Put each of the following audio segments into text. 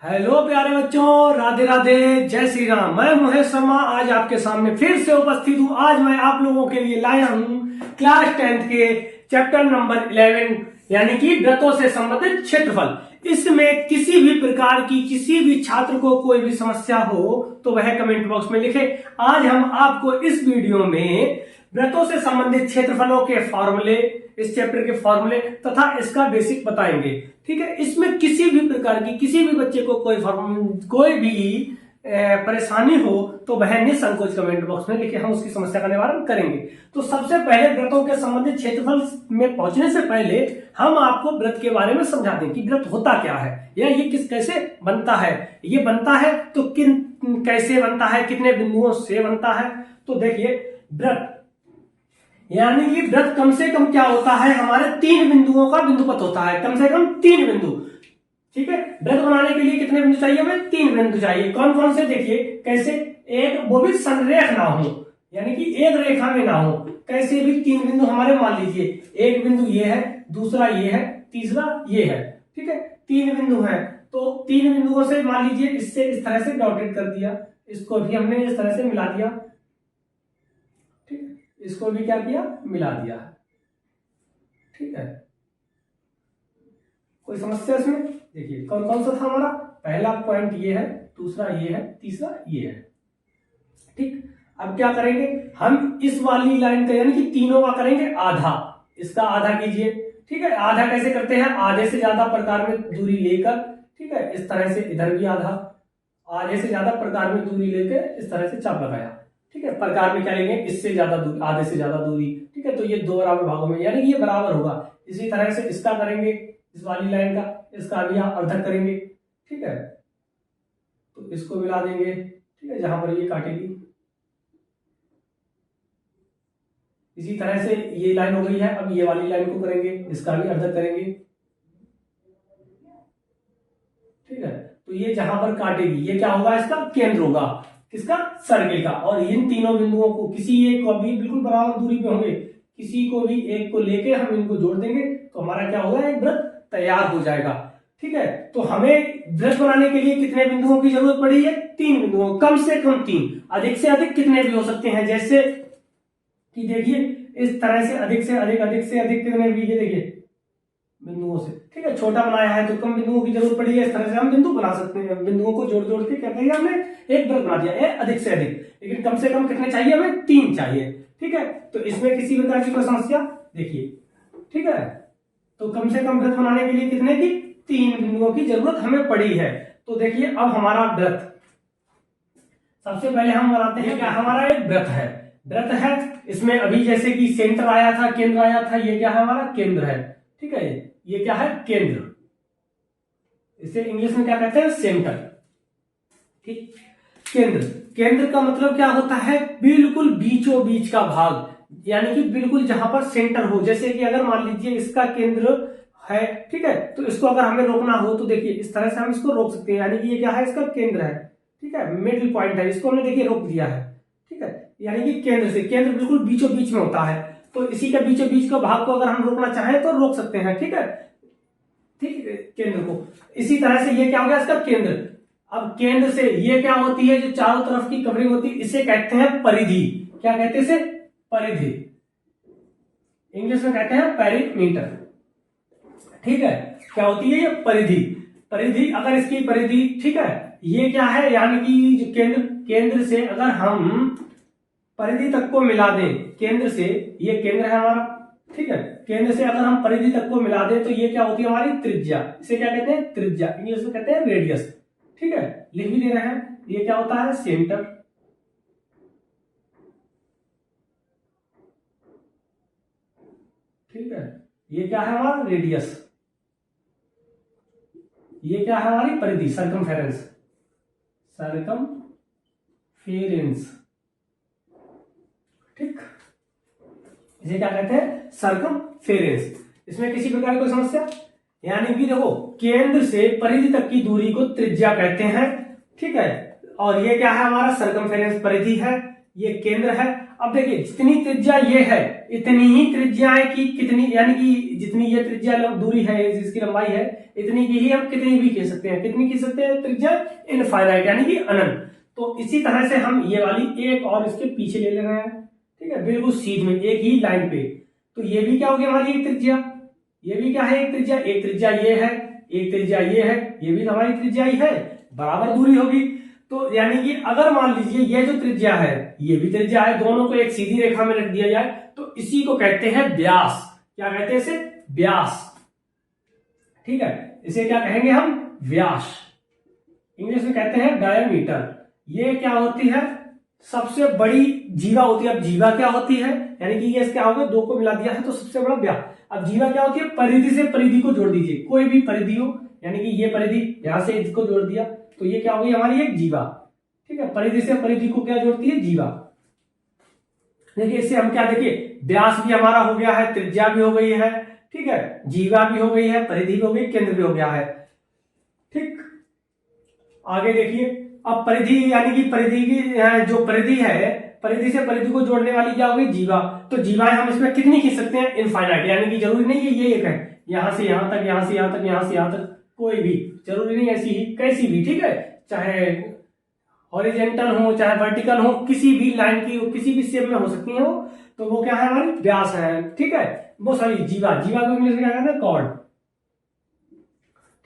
Hello प्यारे बच्चों, राधे राधे, जय श्री राम। मैं महेश शर्मा आज आपके सामने फिर से उपस्थित हूँ। आज मैं आप लोगों के लिए लाया हूँ क्लास 10th के चैप्टर नंबर 11 यानी कि व्रतों से संबंधित क्षेत्रफल। इसमें किसी भी प्रकार की किसी भी छात्र को कोई भी समस्या हो तो वह कमेंट बॉक्स में लिखे। आज हम आपको इस वीडियो में व्रतों से संबंधित क्षेत्रफलों के फॉर्मूले, इस चैप्टर के फॉर्मूले तथा इसका बेसिक बताएंगे। ठीक है, इसमें किसी भी प्रकार की किसी भी बच्चे को कोई भी परेशानी हो तो वह निसंकोच कमेंट बॉक्स में लिखे, हम उसकी समस्या का निवारण करेंगे। तो सबसे पहले व्रतों के संबंधित क्षेत्रफल में पहुंचने से पहले हम आपको व्रत के बारे में समझा दें कि व्रत होता क्या है या ये कैसे बनता है। ये बनता है तो कैसे बनता है, कितने बिंदुओं से बनता है। तो देखिए, व्रत यानी कि व्रत कम से कम क्या होता है, हमारे 3 बिंदुओं का बिंदुपथ होता है, कम से कम 3 बिंदु। ठीक है, व्रत बनाने के लिए कितने बिंदु चाहिए हमें? 3 बिंदु चाहिए। कौन कौन से? देखिए कैसे, एक वो भी संरेख ना हो, यानी कि एक रेखा में ना हो, कैसे भी 3 बिंदु हमारे मान लीजिए, एक बिंदु ये है, दूसरा ये है, तीसरा ये है। ठीक है, 3 बिंदु है तो 3 बिंदुओं से मान लीजिए इससे इस तरह से डॉटेड कर दिया, इसको भी हमने इस तरह से मिला दिया। ठीक है, इसको भी क्या किया? मिला दिया। ठीक है, कोई समस्या इसमें? देखिए कौन कौन सा था हमारा, पहला पॉइंट ये है, दूसरा ये है, तीसरा ये है। ठीक, अब क्या करेंगे हम, इस वाली लाइन का यानी कि तीनों का करेंगे आधा, इसका आधा कीजिए। ठीक है, आधा कैसे करते हैं? आधे से ज्यादा प्रकार में दूरी लेकर, ठीक है, इस तरह से इधर भी आधा, आधे से ज्यादा प्रकार में दूरी लेकर इस तरह से चाप लगाया। ठीक है, प्रकार में क्या लेंगे? इससे ज्यादा दूरी, आधे से ज्यादा दूरी। ठीक है, तो ये 2 बराबर भागों में, यानी कि ये बराबर होगा। इसी तरह से इसका करेंगे, इस वाली लाइन का, इसका भी आप अर्धक करेंगे। ठीक है, तो इसको मिला देंगे। ठीक है, जहां पर ये काटेगी, इसी तरह से ये लाइन हो गई है। अब ये वाली लाइन को करेंगे, इसका भी अर्धक करेंगे। ठीक है, तो ये जहां पर काटेगी ये क्या होगा? इसका केंद्र होगा, किसका? सर्किल का। और इन तीनों बिंदुओं को किसी एक को भी बिल्कुल बराबर दूरी पे होंगे, किसी को भी एक को लेके हम इनको जोड़ देंगे तो हमारा क्या होगा? एक व्रत तैयार हो जाएगा। ठीक है, तो हमें व्रत बनाने के लिए कितने बिंदुओं की जरूरत पड़ी है? 3 बिंदुओं, कम से कम 3, अधिक से अधिक कितने भी हो सकते हैं, जैसे कि देखिए इस तरह से अधिक से अधिक, अधिक से अधिक कितने भी, ये देखिए बिंदुओं से। ठीक है, छोटा बनाया है तो कम बिंदुओं की जरूरत पड़ी है, इस तरह से हम बिंदु बना सकते हैं। बिंदुओं को जोड़ जोड़ के क्या करेंगे, हमने एक व्रत बना दिया है, अधिक से अधिक। लेकिन कम से कम कितने चाहिए हमें? 3 चाहिए। ठीक है, तो इसमें किसी प्रकार की कोई समस्या? देखिए, ठीक है, तो कम से कम व्रत बनाने के लिए कितने की? 3 बिंदुओं की जरूरत हमें पड़ी है। तो देखिए अब हमारा व्रत, सबसे पहले हम बनाते हैं क्या, हमारा एक व्रत है, व्रत है। इसमें अभी जैसे कि सेंटर आया था, केंद्र आया था, ये क्या है? हमारा केंद्र है। ठीक है, ये क्या है? केंद्र। इसे इंग्लिश में क्या कहते हैं? सेंटर। ठीक, केंद्र, केंद्र का मतलब क्या होता है? बिल्कुल बीचों बीच का भाग, यानी कि बिल्कुल जहां पर सेंटर हो। जैसे कि अगर मान लीजिए इसका केंद्र है, ठीक है, तो इसको अगर हमें रोकना हो तो देखिए इस तरह से हम इसको रोक सकते हैं, यानी कि ये क्या है? इसका केंद्र है। ठीक है, मिडिल पॉइंट है, इसको हमने देखिए रोक दिया है। ठीक है, यानी कि केंद्र से, केंद्र बिल्कुल बीचों बीच में होता है, तो इसी का बीचों बीच का भाग को अगर हम रोकना चाहें तो रोक सकते हैं। ठीक है, ठीक है, केंद्र को। इसी तरह से ये क्या हो गया? इसका केंद्र। अब केंद्र से ये क्या होती है, जो चारों तरफ की कवरिंग होती है, इसे कहते हैं परिधि। क्या कहते हैं इसे? परिधि। इंग्लिश में कहते हैं पेरीमीटर। ठीक है, क्या होती है ये? परिधि। परिधि, अगर इसकी परिधि, ठीक है, ये क्या है, यानी कि जो केंद्र से अगर हम परिधि तक को मिला दें, केंद्र से, ये केंद्र है हमारा, ठीक है, केंद्र से अगर हम परिधि तक को मिला दें तो ये क्या होती है? हमारी त्रिज्या। इसे क्या कहते हैं? त्रिज्या। इंग्लिश में कहते हैं रेडियस। ठीक है, लिख भी दे रहे हैं, ये क्या होता है? सेंटर। ठीक है, ये क्या है? हमारा रेडियस। ये क्या है? हमारी परिधि, सर्कमफेरेंस। सर्कमफेरेंस। ठीक, इसे क्या कहते हैं? सर्कमफेरेंस। इसमें किसी प्रकार की कोई समस्या? यानी कि देखो, केंद्र से परिधि तक की दूरी को त्रिज्या कहते हैं। ठीक है, और ये क्या है? हमारा सर्कमफेरेंस, परिधि है, ये केंद्र है। अब देखिए जितनी त्रिज्या ये है इतनी ही त्रिज्याएं की कितनी, यानी कि जितनी ये त्रिज्या दूरी है जिसकी लंबाई है इतनी की ही हम कितनी भी खींच सकते हैं। कितनी खींच सकते हैं त्रिज्या? इनफाइनाइट, यानी कि अनंत। तो इसी तरह से हम ये वाली एक और इसके पीछे ले रहे हैं, ठीक है, बिल्कुल सीध में एक ही लाइन पे। तो ये भी क्या हो गया हमारी एक त्रिज्या, ये भी क्या है एक त्रिज्या, एक त्रिज्या ये है, एक त्रिज्या ये है, ये भी हमारी त्रिज्या ही है, बराबर दूरी होगी। तो यानी कि अगर मान लीजिए ये जो त्रिज्या है ये भी त्रिज्या है, दोनों को एक सीधी रेखा में रख दिया जाए तो इसी को कहते हैं व्यास। क्या कहते हैं इसे? व्यास। ठीक है, इसे क्या कहेंगे हम? व्यास। इंग्लिश में कहते हैं डायमीटर। ये क्या होती है? सबसे बड़ी जीवा होती है। अब जीवा क्या होती है? यानी कि ये क्या हो गया, दो को मिला दिया है तो सबसे बड़ा व्यास। अब जीवा क्या होती है? परिधि से परिधि को जोड़ दीजिए, कोई भी परिधि हो, यानी कि ये परिधि यहां से इसको जोड़ दिया तो ये क्या होगी हमारी एक जीवा। ठीक है, परिधि से परिधि को क्या जोड़ती है? जीवा। देखिए इससे हम क्या, देखिए व्यास भी हमारा हो गया है, त्रिज्या भी हो गई है, ठीक है, जीवा भी हो गई है, परिधि भी हो गई, केंद्र भी हो गया है। ठीक, आगे देखिए, अब परिधि यानी कि परिधि की जो परिधि है, परिधि से परिधि को जोड़ने वाली क्या होगी? जीवा। तो जीवाएं हम इसमें कितनी खींच सकते हैं? इनफाइनाइट, यानी कि जरूरी नहीं है ये एक है, यहां से यहां तक, यहां से यहां तक, यहां से यहां तक, कोई भी जरूरी नहीं, ऐसी ही कैसी भी, ठीक है, चाहे हॉरिजेंटल हो चाहे वर्टिकल हो, किसी भी लाइन की किसी भी शेप में हो सकती है वो, तो वो क्या है हमारी व्यास है। ठीक है, वो सॉरी जीवा, जीवा को इंग्लिश में क्या कहते हैं? कॉर्ड।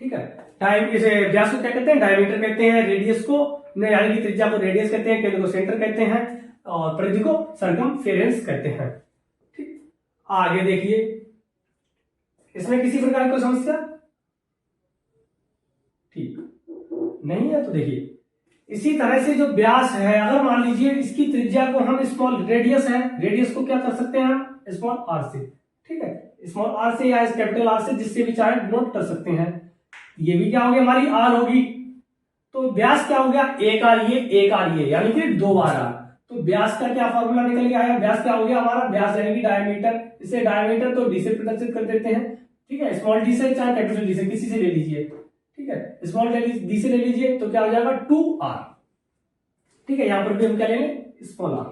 ठीक है, टाइम इसे व्यास को क्या कहते हैं? डायमीटर कहते हैं, रेडियस को यानी कि त्रिज्या को रेडियस कहते हैं, केंद्र को सेंटर कहते हैं और परिधि को सरकमफेरेंस कहते हैं। ठीक, आगे देखिए, इसमें किसी प्रकार की समस्या ठीक नहीं है? तो देखिए इसी तरह से जो व्यास है, अगर मान लीजिए इसकी त्रिज्या को हम स्मॉल, रेडियस है, रेडियस को क्या कर सकते हैं हम? स्मॉल आर से। ठीक है, स्मॉल आर से या कैपिटल आर से, जिससे भी चाहे नोट कर सकते हैं। ये भी क्या होगी हमारी आर होगी। तो व्यास क्या हो गया? एक आर ये, एक आर ये, यानी कि दो बार आर। तो व्यास का क्या फॉर्मूला निकल के आया? व्यास क्या हो गया हमारा? व्यास यानी कि डायमीटर, इसे डायमीटर तो डी से प्रदर्शित कर देते हैं। ठीक है, स्मॉल डी से चाहे कैपिटल डी से, किसी से ले लीजिए। ठीक है, स्मॉल डी से ले लीजिए तो क्या हो जाएगा? 2r। ठीक है, यहां पर भी हम क्या ले लें? स्मॉल आर।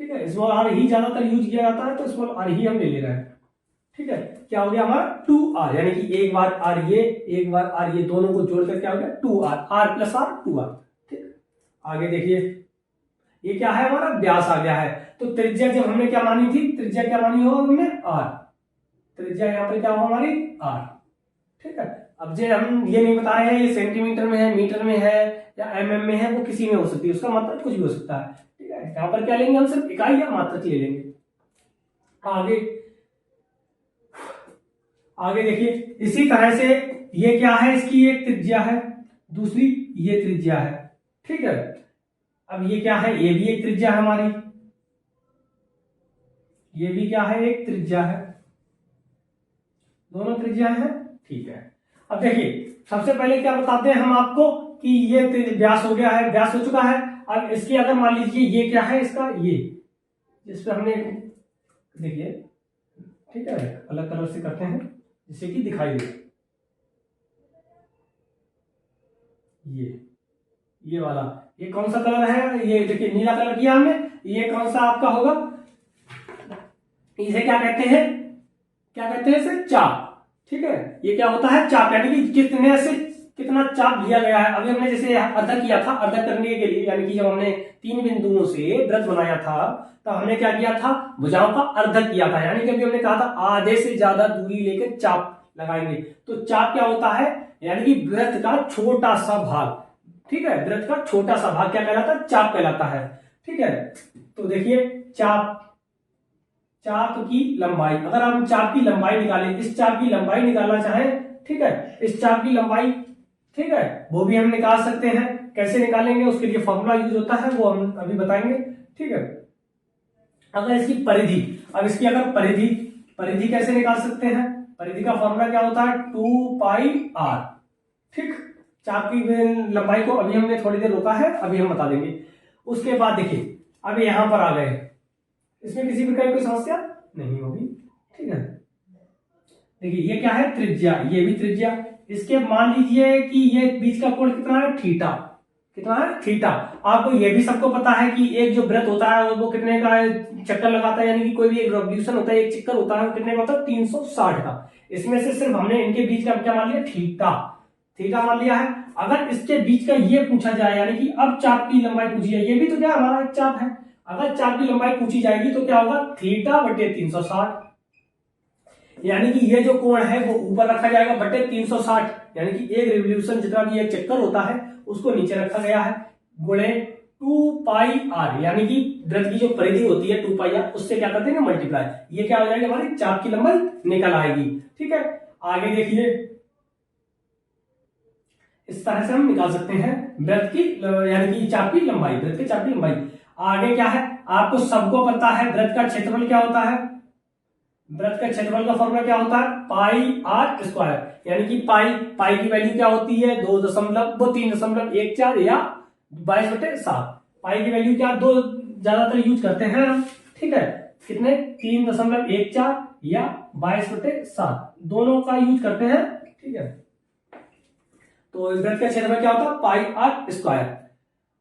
ठीक है, स्मॉल आर ही ज्यादातर यूज किया जाता है तो स्मॉल आर ही हम ले रहे हैं। ठीक है, क्या हो गया हमारा? 2r, यानी कि एक बार आर ये, एक बार आर ये, दोनों को जोड़कर क्या हो गया? 2r, r plus are 2r। ठीक, आगे देखिए, ये क्या है हमारा? व्यास आ गया है। तो त्रिज्या जब हमने क्या मानी थी? त्रिज्या क्या मानी हो हमने? r। त्रिज्या यहां पर क्या हो हमारी? r। ठीक है, अब जो हम ये नहीं बता रहे हैं ये सेंटीमीटर में है, मीटर में है या mm में है, वो किसी में हो सकती है, उसका मात्रक कुछ भी हो सकता है। ठीक है, यहां पर क्या लेंगे हम? सिर्फ इकाई या मात्रक ले लेंगे। आगे देखिए, इसी तरह से ये क्या है? इसकी एक त्रिज्या है, दूसरी ये त्रिज्या है। ठीक है, अब ये क्या है? ये भी एक त्रिज्या है हमारी, ये भी क्या है? एक त्रिज्या है, दोनों त्रिज्या है। ठीक है, अब देखिए सबसे पहले क्या बताते हैं हम आपको कि ये व्यास हो गया है, व्यास हो चुका है। अब इसकी अगर मान लीजिए ये क्या है इसका? ये जिस पर हमने देखिए, ठीक है, अलग कलर से करते हैं जिससे कि दिखाई दे। ये वाला, ये कौन सा कलर है? ये देखिए नीला कलर किया हमने। ये कौन सा आपका होगा? इसे क्या कहते हैं? क्या कहते हैं इसे? चाप। ठीक है, ये क्या होता है? चाप, यानी कि कितने से कितना चाप लिया गया है। अभी हमने जैसे अर्धक किया था, अर्धक करने के लिए यानी कि जब हमने 3 बिंदुओं से वृत्त बनाया था तो हमने क्या किया था? भुजाओं का अर्धक किया था, यानी कि अभी हमने कहा था आधे से ज्यादा दूरी लेकर चाप लगाएंगे। तो चाप क्या होता है? यानी कि वृत्त का छोटा सा भाग। ठीक है, वृत्त का छोटा सा भाग क्या कहलाता है? चाप कहलाता है। ठीक है, तो देखिए चाप की लंबाई, अगर हम चाप की लंबाई निकालें, इस चाप की लंबाई निकालना चाहें, ठीक है, इस चाप की लंबाई, ठीक है, वो भी हम निकाल सकते हैं। कैसे निकालेंगे? उसके लिए फॉर्मूला यूज होता है, वो हम अभी बताएंगे। ठीक है, अगर इसकी परिधि, अब इसकी अगर परिधि कैसे निकाल सकते हैं? परिधि का फॉर्मूला क्या होता है? 2πr। ठीक, चाप की लंबाई को अभी हमने थोड़ी देर रोका है, अभी हम बता देंगे। उसके बाद देखिए, अभी यहां पर आ गए, इसमें किसी प्रकार की समस्या नहीं होगी। ठीक है, देखिए ये क्या है? त्रिज्या, ये भी त्रिज्या। इसके मान लीजिए कि ये बीच का कोण कितना है? थीटा। कितना है थीटा। आपको ये भी सबको पता है कि एक जो वृत्त होता है वो कितने का चक्कर लगाता है, यानी कि कोई भी एक रेवोल्यूशन होता है, एक चक्कर होता है, वो कितने का होता है 360 का। इसमें से सिर्फ हमने इनके बीच का क्या मान लिया थीटा, थीटा मान लिया है। अगर इसके बीच का ये पूछा जाए, यानी कि अब चाप की लंबाई पूछी जाए, ये भी तो क्या हमारा एक चाप है, अगर चाप की लंबाई पूछी जाएगी तो क्या होगा थीटा बटे 360, यानी कि ये जो कोण है वो ऊपर रखा जाएगा बटे 360, यानी कि एक रिवोल्यूशन जितना भी एक चक्कर होता है उसको नीचे रखा गया है, गुणे 2 पाई आर, यानी कि वृत्त की जो परिधि होती है 2 पाई आर, उससे क्या करते हैं मल्टीप्लाई, ये क्या हो जाएगा हमारी चाप की लंबाई निकल आएगी। ठीक है, आगे देखिए इस तरह से हम निकाल सकते हैं वृत्त की यानी कि चाप की लंबाई, वृत्त की चाप की लंबाई। आगे क्या है, आपको सबको पता है वृत्त का क्षेत्रफल क्या होता है, वृत्त का क्षेत्रफल का फॉर्मूला क्या होता है पाई आर स्क्वायर, यानी कि पाई की वैल्यू क्या होती है 3.14 या 22/7। पाई की वैल्यू क्या दो ज्यादातर यूज करते हैं हम, ठीक है, कितने 3.14 या 22/7 दोनों का यूज करते हैं। ठीक है, तो इस वृत्त का क्षेत्रफल क्या होता है पाई आर स्क्वायर।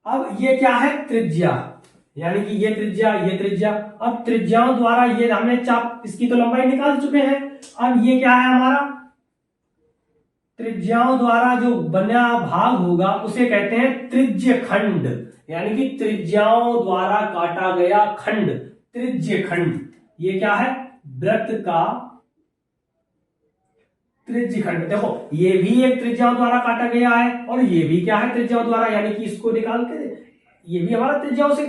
अब ये क्या है त्रिज्या, यानी कि ये त्रिज्या ये त्रिज्या, अब त्रिज्याओं द्वारा ये हमने चाप इसकी तो लंबाई निकाल चुके हैं, अब ये क्या है हमारा त्रिज्याओं द्वारा जो बना भाग होगा उसे कहते हैं त्रिज्य खंड, यानी कि त्रिज्याओं द्वारा काटा गया खंड त्रिज्य खंड। ये क्या है वृत्त का त्रिज्य खंड। देखो ये भी एक त्रिज्याओं द्वारा काटा गया है और ये भी क्या है त्रिज्याओं द्वारा, यानी कि इसको निकाल के ये भी हमारा त्रिज्याओं से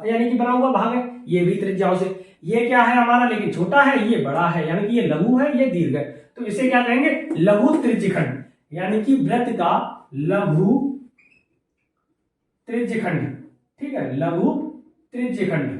यानी कि बना हुआ भाग है, ये भी त्रिज्याओं से। ये क्या है हमारा लेकिन छोटा है, ये बड़ा है, यानी कि ये लघु है ये दीर्घ है, तो इसे क्या कहेंगे लघु त्रिज्य खंड, यानी कि वृत्त का लघु त्रिज्य खंड। ठीक है, लघु त्रिज्य खंड,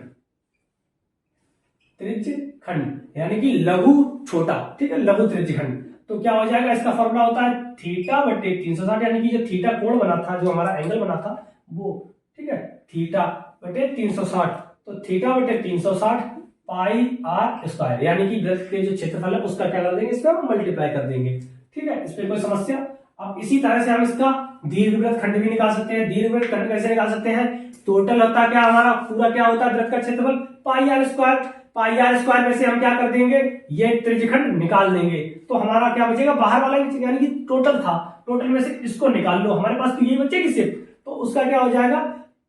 त्रिज्य खंड यानी कि लघु छोटा, ठीक है लघु त्रिज्य खंड। तो क्या हो जाएगा इसका फॉर्मूला होता है थीटा बटे 360, यानी कि जो थीटा कोण बना था, जो हमारा एंगल बना था वो, ठीक है थीटा बटे 360, तो थीटा बटे 360 पाई आर स्क्वायर, यानी कि वृत्त के जो क्षेत्रफल है उसका क्या कर देंगे इसका मल्टीप्लाई कर देंगे। ठीक है, इस पे कोई समस्या। अब इसी तरह से हम इसका दीर्घवृत्त खंड भी निकाल सकते हैं। दीर्घवृत्त खंड कैसे निकाल सकते हैं, टोटल होता क्या हमारा पूरा क्या होता है वृत्त का क्षेत्रफल pi r square, pi r square में से हम क्या कर देंगे ये त्रिज्यखंड निकाल देंगे, तो हमारा क्या बचेगा बाहर वाला यानी कि टोटल था, टोटल में से इसको निकाल लो, हमारे पास तो ये बचेगी सिर्फ, तो उसका क्या हो जाएगा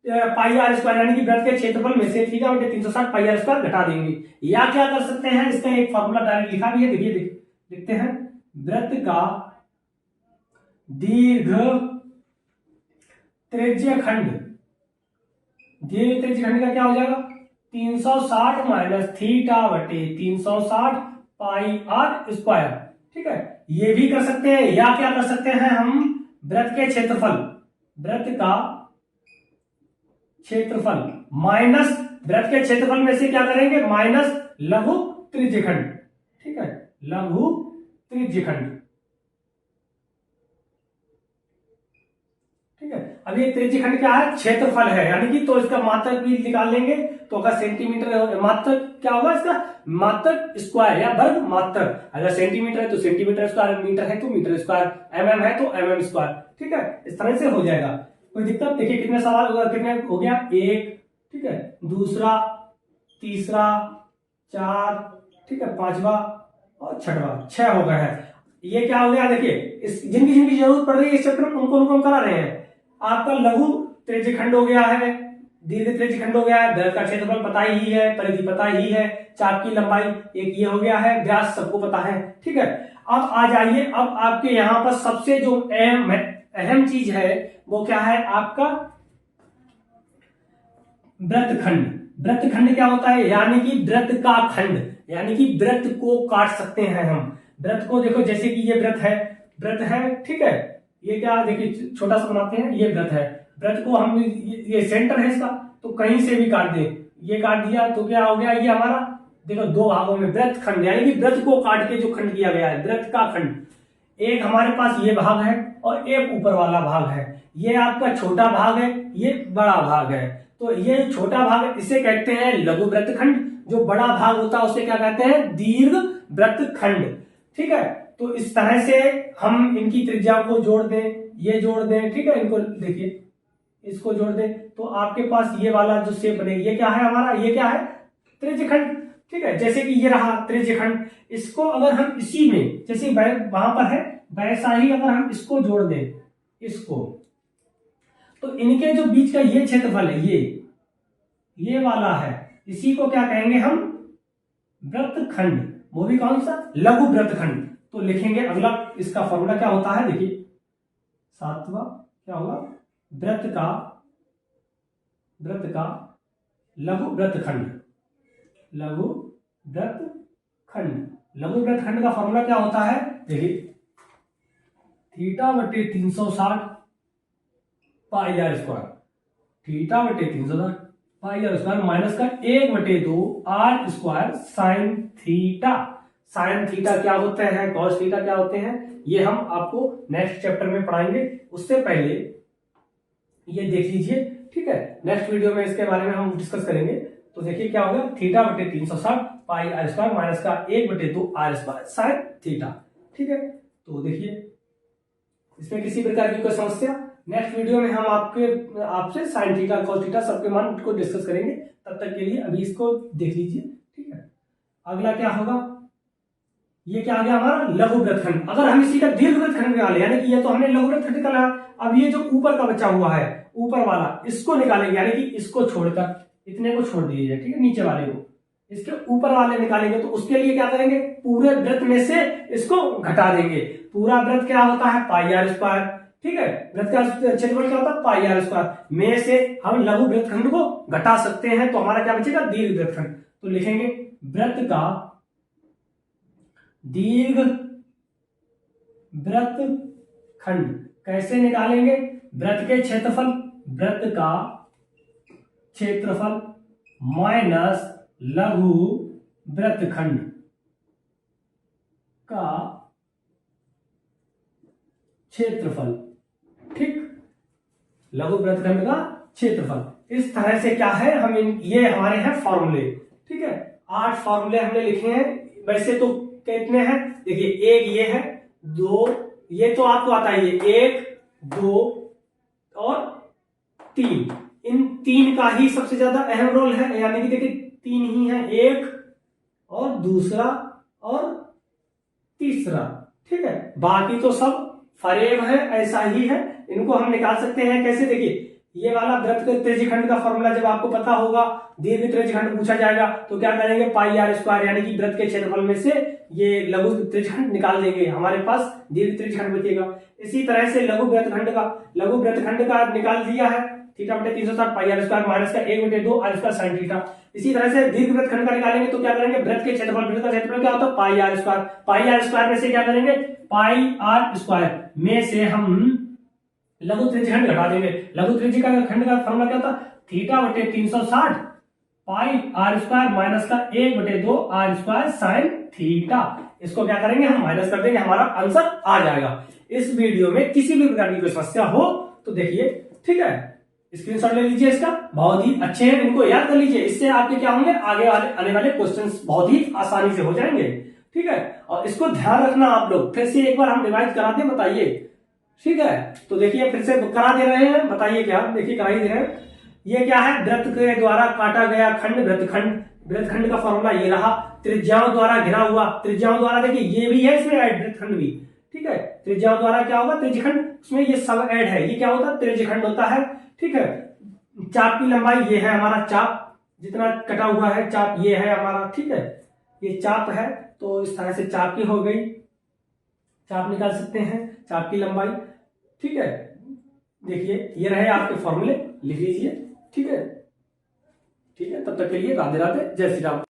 पाई आर स्क्वायर, यानी कि वृत्त के क्षेत्रफल में से थीटा बटे 360 पाई आर स्क्वायर घटा देंगे। या क्या कर सकते हैं इसका एक फॉर्मूला डायरेक्ट लिखा भी है, देखिए लिखते हैं वृत्त का दीर्घ त्रिज्यखंड, दीर्घ त्रिज्यखंड का क्या हो जाएगा 360 माइनस थीटा बटे 360 पाई आर स्क्वायर। ठीक है, ये भी कर सकते हैं, या क्या कर सकते हैं हम वृत्त के क्षेत्रफल, वृत्त का क्षेत्रफल माइनस वृत्त के क्षेत्रफल में से क्या करेंगे माइनस लघु त्रिज्यखंड। ठीक है, लघु त्रिज्यखंड। ठीक है, अब ये त्रिज्यखंड क्या है क्षेत्रफल है, यानी कि तो इसका मात्रक भी निकाल लेंगे, तो अगर सेंटीमीटर मात्रक क्या होगा इसका मात्रक स्क्वायर या वर्ग मात्रक, अगर सेंटीमीटर है तो सेंटीमीटर स्क्वायर, मीटर है तो मीटर स्क्वायर, एमएम है तो एमएम स्क्वायर। ठीक है, इस तरह से हो जाएगा, कोई दिक्कत। देखिए कितने सवाल होगा, कितने हो गया एक, ठीक है दूसरा, तीसरा, चार, ठीक है पांचवा और छठवा, 6 हो गए हैं। ये क्या हो गया देखिए, इस जिनकी जिनकी जरूरत पड़ रही है इस चैप्टर में उनको उनको हम करा रहे हैं। आपका लघु त्रिज्यखंड हो गया है, दीर्घ त्रिज्यखंड हो गया है, वृत्त का क्षेत्रफल पता ही है, परिधि पता ही है, चाप की लंबाई एक ये हो गया है, व्यास सबको पता है। ठीक है, अब आ जाइए, अब आपके यहां पर सबसे जो अहम चीज है वो क्या है आपका वृत्तखंड। वृत्तखंड क्या होता है, यानी कि वृत्त का खंड, यानी कि वृत्त को काट सकते हैं हम। वृत्त को देखो जैसे कि ये वृत्त है, ठीक है, ये क्या देखिए छोटा सा बनाते हैं, ये वृत्त है, वृत्त को हम ये सेंटर है इसका, तो कहीं से भी काट दे, ये काट दिया तो क्या हो गया ये हमारा देखो 2 भागों में वृत्त खंड, यानी कि वृत्त को काट के जो खंड किया गया है वृत्त का खंड। एक हमारे पास ये भाग है और एक ऊपर वाला भाग है, ये आपका छोटा भाग है, ये बड़ा भाग है, तो ये छोटा भाग इसे कहते हैं लघु वृत्त खंड, जो बड़ा भाग होता है उसे क्या कहते हैं दीर्घ वृत्त खंड। ठीक है, तो इस तरह से हम इनकी त्रिज्या को जोड़ दें, ये जोड़ दें, ठीक है, इनको देखिए इसको जोड़ दे तो आपके पास ये वाला जो शेप बनेगी, ये क्या है हमारा, ये क्या है, त्रिज्यखंड। ठीक है, जैसे कि ये रहा त्रिज्यखंड, इसको अगर हम इसी में जैसे वहां पर है वैसा ही अगर हम इसको जोड़ दें इसको, तो इनके जो बीच का ये क्षेत्रफल है ये वाला है, इसी को क्या कहेंगे हम, वृत्तखंड। वो भी कौन सा, लघु वृत्तखंड। तो लिखेंगे अगला, इसका फॉर्मूला क्या होता है, देखिए 7वां क्या होगा, वृत्त का लघु वृत्तखंड। लघु वृत्तखंड का फॉर्मूला क्या होता है, देखिए θ/360 pi r square, θ/360 pi r square minus का 1/2 r square sine theta. Sine theta क्या होते हैं, कॉस थीटा क्या होते हैं, ये हम आपको नेक्स्ट चैप्टर में पढ़ाएंगे। उससे पहले ये देख लीजिए, ठीक है, नेक्स्ट वीडियो में इसके बारे में हम डिस्कस करेंगे। तो देखिए क्या होगा, θ/360 पाई आर स्क्वायर माइनस का 1/2 आर स्क्वायर साइन थीटा। ठीक है, तो देखिए इसमें किसी प्रकार की कोई समस्या, नेक्स्ट वीडियो में हम आपसे साइन थीटा कॉस थीटा सबके मान को डिस्कस करेंगे। तब तक के लिए अभी इसको देख लीजिए। ठीक है, अगला क्या होगा, ये क्या आ गया हमारा लघु वृत्तखंड। अगर हम इसी का दीर्घ वृत्तखंड निकाले, यानी कि ये तो हमने लघु वृत्तखंड निकाला, अब ये जो ऊपर का बचा हुआ है ऊपर वाला, इसको निकालेंगे, यानी कि इसको छोड़कर इतने को छोड़ दीजिए, ठीक है, नीचे वाले को, इसके ऊपर वाले निकालेंगे। तो उसके लिए क्या करेंगे, पूरे वृत्त में से इसको घटा देंगे। पूरा वृत्त क्या होता है, पाई आर स्क्वायर। ठीक है, वृत्त का क्षेत्रफल क्या होता है, पाई आर स्क्वायर में से हम लघु वृत्तखंड को घटा सकते हैं। तो हमारा क्या बचेगा, दीर्घ वृत्तखंड। तो लिखेंगे वृत्त का दीर्घ वृत्तखंड। कैसे निकालेंगे, वृत्त के क्षेत्रफल, वृत्त का क्षेत्रफल माइनस लघु वृत्तखंड का क्षेत्रफल। ठीक, लघु वृत्तखंड का क्षेत्रफल। इस तरह से क्या है, हम ये हमारे हैं फॉर्मूले। ठीक है, 8 फॉर्मूले हमने लिखे हैं। वैसे तो कितने हैं, देखिए एक ये है, 2 ये तो आपको आता है, ये 1 2 और 3। इन 3 का ही सबसे ज्यादा अहम रोल है, यानी कि देखिए 3 ही है, एक और दूसरा और तीसरा। ठीक है, बाकी तो सब फरेब है, ऐसा ही है। इनको हम निकाल सकते हैं कैसे, देखिए ये वाला वृत्त के त्रिज्यखंड का फॉर्मूला जब आपको पता होगा, दीर्घ त्रिज्यखंड पूछा जाएगा तो क्या करेंगे, पाई आर स्क्वायर, यानी कि वृत्त के क्षेत्रफल में से ये लघु त्रिज्यखंड निकाल देंगे, हमारे पास दीर्घ त्रिज्यखंड बचेगा। इसी तरह से लघु वृत्तखंड का निकाल दिया है, θ/360 पाई आर स्क्वायर माइनस का 1/2 आर स्क्वायर साइन थीटा। इसी तरह से दीर्घ वृत्तखंड का निकालेंगे तो क्या करेंगे, वृत्त के क्षेत्रफल, वृत्त का क्षेत्रफल क्या होता है, pi r square. Pi r square में से क्या करेंगे, पाई आर स्क्वायर में से हम लघु त्रिज्यखंड घटा देंगे। लघु त्रिज्यखंड का फॉर्मूला क्या होता है, θ/360 पाई आर स्क्वायर माइनस का 1/2 आर स्क्वायर साइन थीटा। इसको क्या करेंगे, हम माइनस कर देंगे, हमारा आंसर आ जाएगा। इस वीडियो में किसी भी प्रकार की कोई समस्या हो तो देखिए, ठीक है, स्क्रीनशॉट ले लीजिए इसका, बहुत ही अच्छे हैं, इनको याद कर लीजिए। इससे आपके क्या होंगे, आगे आने वाले क्वेश्चंस बहुत ही आसानी से हो जाएंगे। ठीक है, और इसको ध्यान रखना आप लोग, फिर से एक बार हम रिवाइज करा दें, बताइए। ठीक है, तो देखिए फिर से करा दे रहे हैं, बताइए क्या, देखिए करा ही दे रहे हैं। ये क्या है, वृत्त के द्वारा काटा गया खंड वृत्तखंड। वृत्तखंड का फॉर्मूला ये रहा, त्रिज्याओं द्वारा घिरा हुआ, त्रिज्याओं द्वारा देखिए ये भी है इसमें ऐड, वृत्तखंड भी। ठीक है, त्रिज्याओं द्वारा क्या होगा, त्रिज्यखंड, उसमें ये सब ऐड है, ये क्या होता है, त्रिज्यखंड होता है। ठीक है, चाप की लंबाई ये है हमारा चाप, जितना कटा हुआ है चाप ये है हमारा। ठीक है, ये चाप है, तो इस तरह से चाप की हो गई, चाप निकाल सकते हैं, चाप की लंबाई। ठीक है, देखिए ये रहे आपके फॉर्मूले, लिख लीजिए। ठीक है, ठीक है, तब तक के लिए राधे राधे, जय श्री राम।